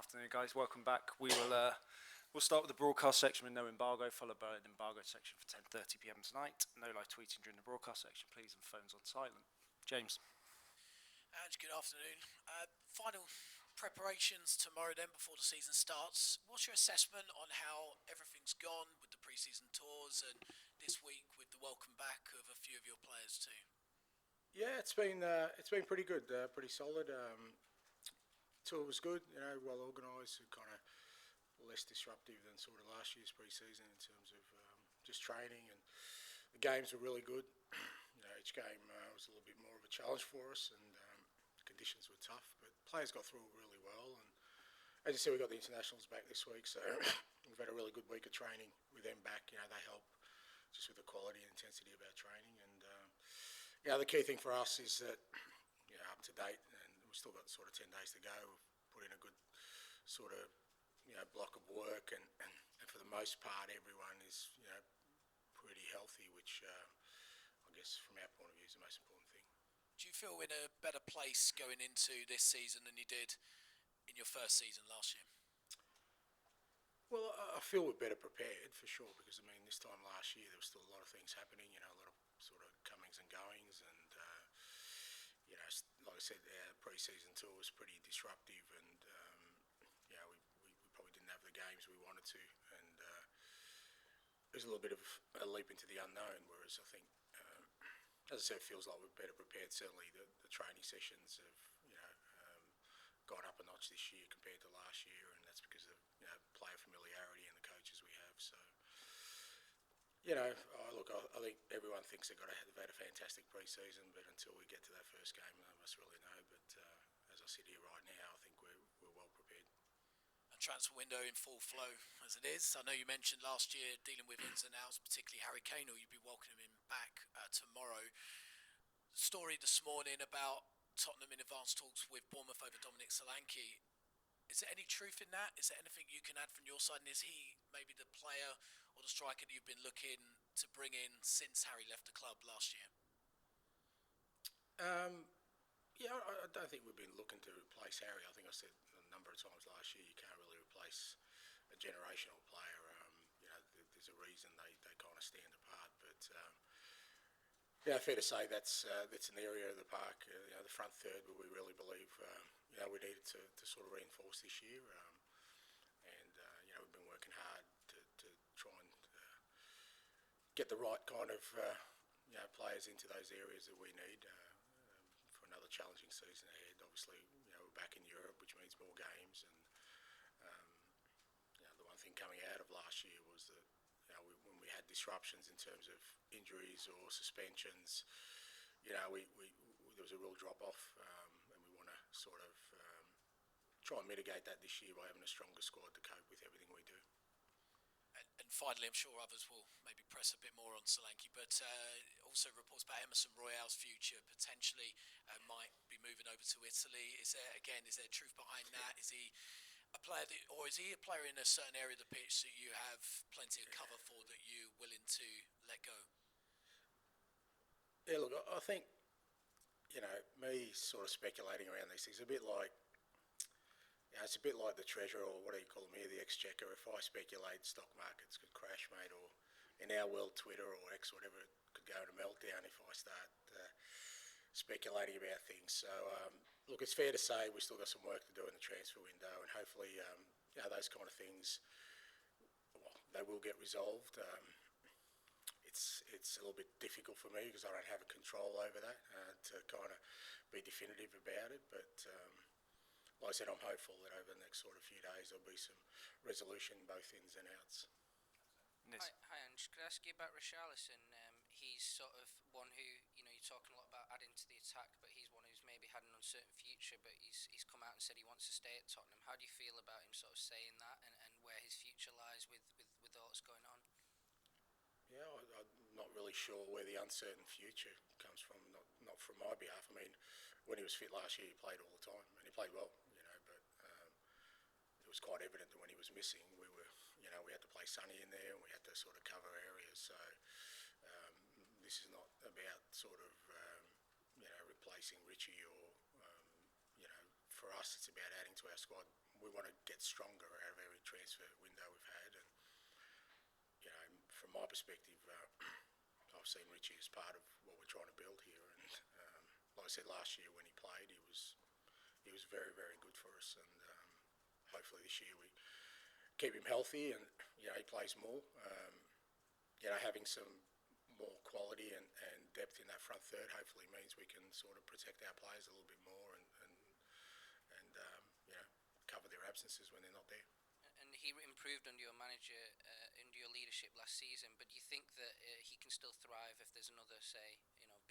Afternoon, guys. Welcome back. We'll start with the broadcast section with no embargo, followed by an embargo section for 10:30 p.m. tonight. No live tweeting during the broadcast section, please, and phones on silent. James. Ange, good afternoon. Final preparations tomorrow then before the season starts. What's your assessment on how everything's gone with the pre-season tours and this week with the welcome back of a few of your players too? Yeah, it's been pretty good, pretty solid. Tour was good, well organised, kind of less disruptive than sort of last year's pre-season in terms of just training, and the games were really good. Each game was a little bit more of a challenge for us, and the conditions were tough, but players got through it really well. And as you said, we got the internationals back this week, so we've had a really good week of training with them back. They help just with the quality and intensity of our training. And the key thing for us is that up to date, and we've still got sort of 10 days to go. We've put in a good sort of block of work, and for the most part, everyone is pretty healthy, which I guess from our point of view is the most important thing. Do you feel in a better place going into this season than you did in your first season last year? Well, I feel we're better prepared for sure, because this time last year there was still a lot of things happening, a lot of sort of comings and goings, and like I said, our pre-season tour was pretty disruptive, and we probably didn't have the games we wanted to, and it was a little bit of a leap into the unknown. Whereas I think, as I said, it feels like we're better prepared. Certainly, the training sessions have gone up a notch this year compared to last year, and that's because of player familiarity and the coaches we have. So. I think everyone thinks they've had a fantastic pre-season, but until we get to that first game, none of us really know. But as I sit here right now, I think we're well prepared. A transfer window in full flow as it is. I know you mentioned last year dealing with ins and outs, particularly Harry Kane, or you'd be welcoming him back tomorrow. Story this morning about Tottenham in advanced talks with Bournemouth over Dominic Solanke. Is there any truth in that? Is there anything you can add from your side? And is he maybe the player or the striker that you've been looking to bring in since Harry left the club last year? I don't think we've been looking to replace Harry. I think I said a number of times last year, you can't really replace a generational player. There's a reason they kind of stand apart. But fair to say that's an area of the park, the front third, where we really believe we needed to sort of reinforce this year. We've been working hard to try and get the right kind of players into those areas that we need for another challenging season ahead. Obviously, we're back in Europe, which means more games. And the one thing coming out of last year was that when we had disruptions in terms of injuries or suspensions, there was a real drop-off, and we want to sort of try and mitigate that this year by having a stronger squad to cope with everything we do. And finally, I'm sure others will maybe press a bit more on Solanke, but also reports about Emerson Royale's future potentially might be moving over to Italy. Is there truth behind that? Is he a player is he a player in a certain area of the pitch that you have plenty of cover for, that you're willing to let go? Yeah, look, I think me sort of speculating around these things, it's a bit like the treasurer, or what do you call them here, the exchequer. If I speculate stock markets could crash, mate, or in our world, Twitter or X, whatever, it could go into meltdown if I start speculating about things. So, look, it's fair to say we've still got some work to do in the transfer window, and hopefully, those kind of things, they will get resolved. It's a little bit difficult for me because I don't have a control over that to kind of be definitive about it, but like I said, I'm hopeful that over the next sort of few days there'll be some resolution both ins and outs. Hi, Ange. Could I ask you about Richarlison? He's sort of one who, you're talking a lot about adding to the attack, but he's one who's maybe had an uncertain future, but he's come out and said he wants to stay at Tottenham. How do you feel about him sort of saying that, and where his future lies with all that's going on? Yeah, I'm not really sure where the uncertain future comes from, not from my behalf. When he was fit last year, he played all the time, and he played well, but it was quite evident that when he was missing, we had to play Sonny in there, and we had to sort of cover areas. So this is not about sort of, replacing Richie, or, for us, it's about adding to our squad we want to get stronger out of every transfer window we've had. And from my perspective, I've seen Richie as part of what we're trying to build here. And like I said, last year when he played, he was very, very good for us. And hopefully this year we keep him healthy and he plays more. Having some more quality and depth in that front third hopefully means we can sort of protect our players a little bit more and cover their absences when they're not there. And he improved under your manager, under your leadership last season. But do you think that he can still thrive if there's another, say,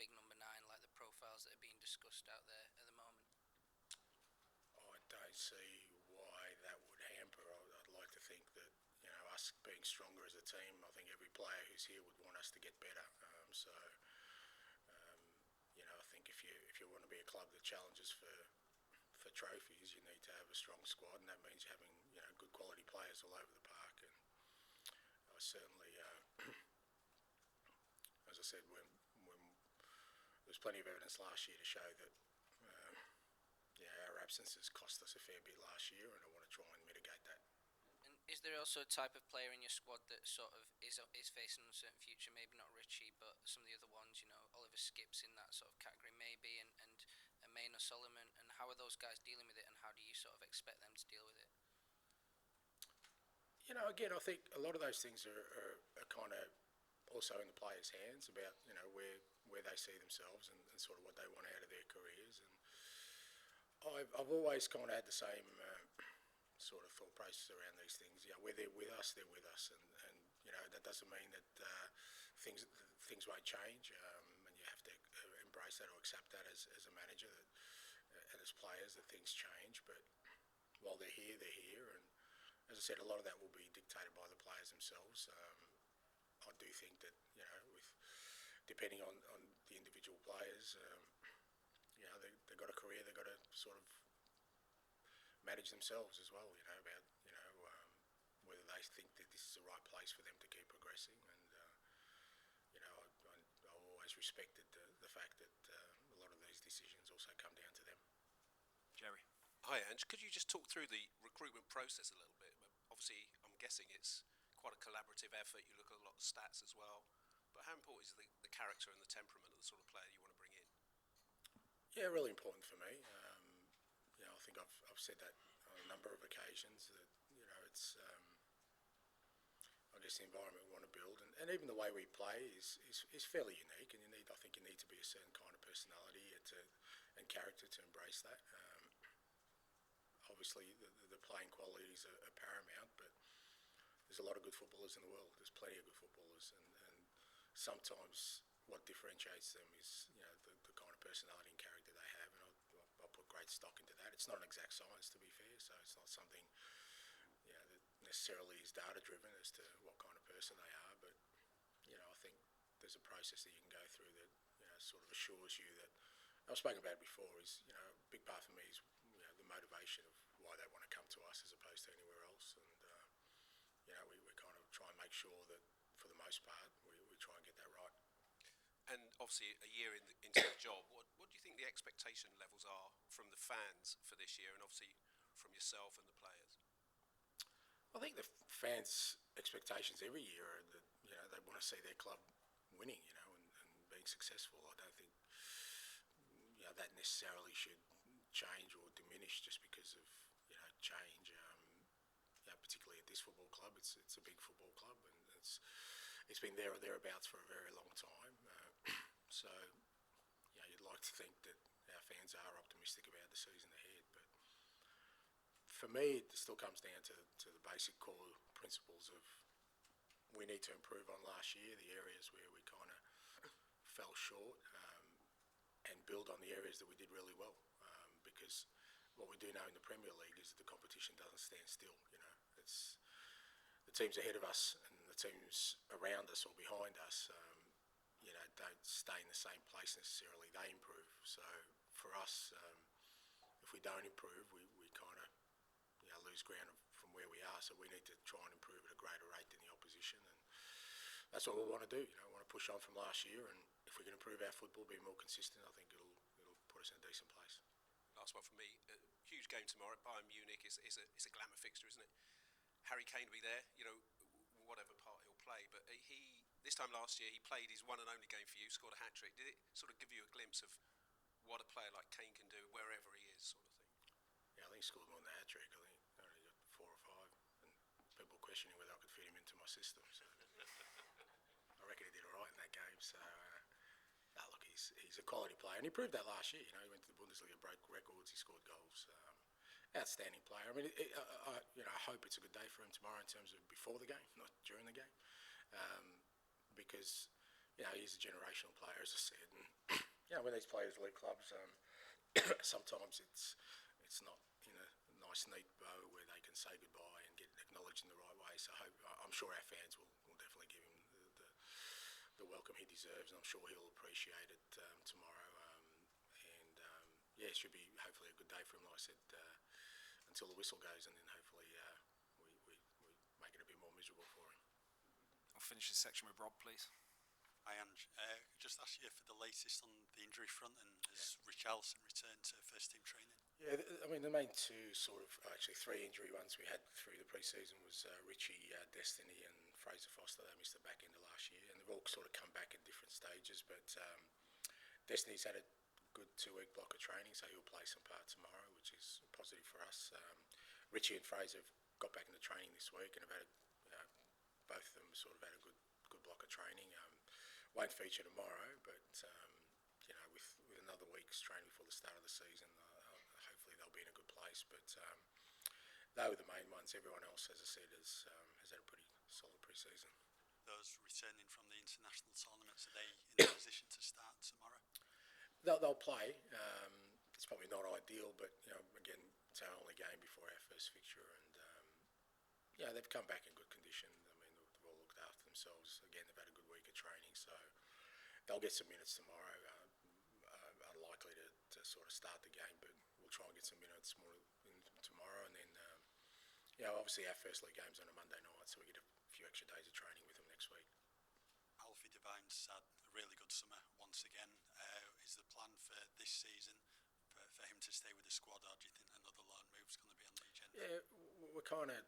big number 9 like the profiles that are being discussed out there at the moment? I don't see why that would hamper. I'd like to think that us being stronger as a team, I think every player who's here would want us to get better. I think if you want to be a club that challenges for trophies, you need to have a strong squad, and that means having good quality players all over the park. And I certainly, as I said, when there's plenty of evidence last year to show that our absences cost us a fair bit last year, and I want to try and mitigate that. And is there also a type of player in your squad that sort of is facing an uncertain future? Maybe not Richie, but some of the other ones. Oliver Skipp's in that sort of category, maybe, and Maynor Solomon. And how are those guys dealing with it, and how do you sort of expect them to deal with it? Again, I think a lot of those things are kind of also in the players' hands about where they see themselves and sort of what they want out of their careers. And I've always kind of had the same sort of thought process around these things. Where they're with us, they're with us, and that doesn't mean that things won't change, and you have to embrace that or accept that as a manager and as players that things change. But while they're here, and as I said, a lot of that will be dictated by the players themselves. I do think that with depending on the individual players, they've got a career, they've got to sort of manage themselves as well, about whether they think that this is the right place for them to keep progressing. And I've always respected the fact that a lot of these decisions also come down to them. Jerry. Hi Ange, could you just talk through the recruitment process a little bit? Obviously I'm guessing it's quite a collaborative effort, you look at a lot of stats as well, but how important is the character and the temperament of the sort of player you want to bring in? Yeah, really important for me. I think I've said that on a number of occasions that it's I guess the environment we want to build, and even the way we play is fairly unique, and I think you need to be a certain kind of personality and character to embrace that. Obviously the playing qualities are paramount, but there's a lot of good footballers in the world. There's plenty of good footballers, and sometimes what differentiates them is the kind of personality and character they have, and I put great stock into that. It's not an exact science, to be fair, so it's not something that necessarily is data driven as to what kind of person they are, but I think there's a process that you can go through that sort of assures you that I've spoken about it before. Is a big part for me is the motivation of why they want to come to us as opposed to anywhere else, and we kind of try and make sure that for the most part we try and get that right. And obviously a year into the job, what do you think the expectation levels are from the fans for this year, and obviously from yourself and the players? I think the fans' expectations every year are that they want to see their club winning, and being successful. I don't think that necessarily should change or diminish just because of change. Particularly at this football club, it's a big football club, and it's been there or thereabouts for a very long time. So you'd like to think that our fans are optimistic about the season ahead, but for me, it still comes down to the basic core principles of we need to improve on last year, the areas where we kind of fell short, and build on the areas that we did really well. Because what we do know in the Premier League is that the competition doesn't stand still. It's the teams ahead of us and the teams around us or behind us. Don't stay in the same place necessarily. They improve. So for us, if we don't improve, we kind of lose ground from where we are. So we need to try and improve at a greater rate than the opposition, and that's what we want to do. We want to push on from last year, and if we can improve our football, be more consistent, I think it'll put us in a decent place. last one for me. Huge game tomorrow. Bayern Munich is a glamour fixture, isn't it? Harry Kane will be there. You know, whatever part he'll play, but he this time last year he played his one and only game for you, scored a hat trick. Did it sort of give you a glimpse of what a player like Kane can do wherever he is, sort of thing? Yeah, I think he scored more than a hat trick. I think I only got 4 or 5, and people questioning whether I could fit him into my system. So I reckon he did all right in that game. So look, he's a quality player, and he proved that last year. You know, he went to the Bundesliga, broke records, he scored goals. Outstanding player. I mean, I hope it's a good day for him tomorrow in terms of before the game, not during the game, because he's a generational player, as I said. And when these players leave clubs, sometimes it's not in a nice neat bow where they can say goodbye and get acknowledged in the right way. So I'm sure our fans will definitely give him the welcome he deserves, and I'm sure he'll appreciate it tomorrow. It should be hopefully a good day for him, like I said, until the whistle goes, and then hopefully we make it a bit more miserable for him. I'll finish this section with Rob, please. Hi, Ange. Just ask you for the latest on the injury front, and has Richarlison returned to first team training? Yeah, I mean, the main two actually 3 injury ones we had through the pre-season was Richie, Destiny and Fraser Foster. They missed the back end of last year, and they've all sort of come back at different stages, but Destiny's had a good 2-week block of training, so he'll play some part tomorrow, which is positive for us. Richie and Fraser have got back into training this week and have had both of them sort of had a good block of training. Won't feature tomorrow, but with another week's training before the start of the season, hopefully they'll be in a good place. But they were the main ones. Everyone else, as I said, has had a pretty solid pre-season. Those returning from the international tournaments, are they in a position to start tomorrow? They'll play. It's probably not ideal, but again, it's our only game before our first fixture, and they've come back in good condition. I mean, they've all looked after themselves. Again, they've had a good week of training, so they'll get some minutes tomorrow. Unlikely to sort of start the game, but we'll try and get some minutes more tomorrow, and then obviously our first league game's on a Monday night, so we get a few extra days of training with them next week. Alfie Devine's had a really good summer once again. Is the plan for this season for him to stay with the squad, or do you think another loan move's going to be on the agenda? Yeah, we're kind of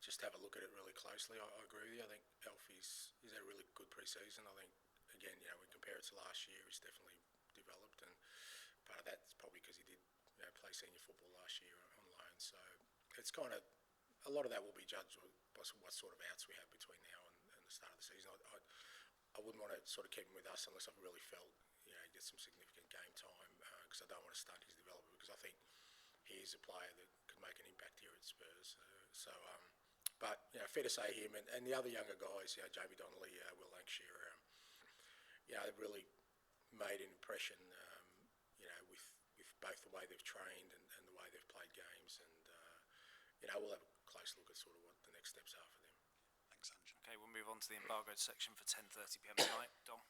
just have a look at it really closely. I agree with you. I think Alfie's had a really good pre-season. I think, again, we compare it to last year, he's definitely developed, and part of that's probably because he did play senior football last year on loan. So it's kind of, a lot of that will be judged by what sort of outs we have between now and the start of the season. I wouldn't want to sort of keep him with us unless I've really felt he gets some significant game time, because I don't want to stunt his development, because I think he is a player that could make an impact here at Spurs. But fair to say him and the other younger guys, Jamie Donnelly, Will Lancashire, they've really made an impression, with both the way they've trained and the way they've played games, and we'll have a close look at sort of what the next steps are for them. Thanks, Ange. Okay, we'll move on to the embargoed section for 10:30 p.m. tonight. Dom.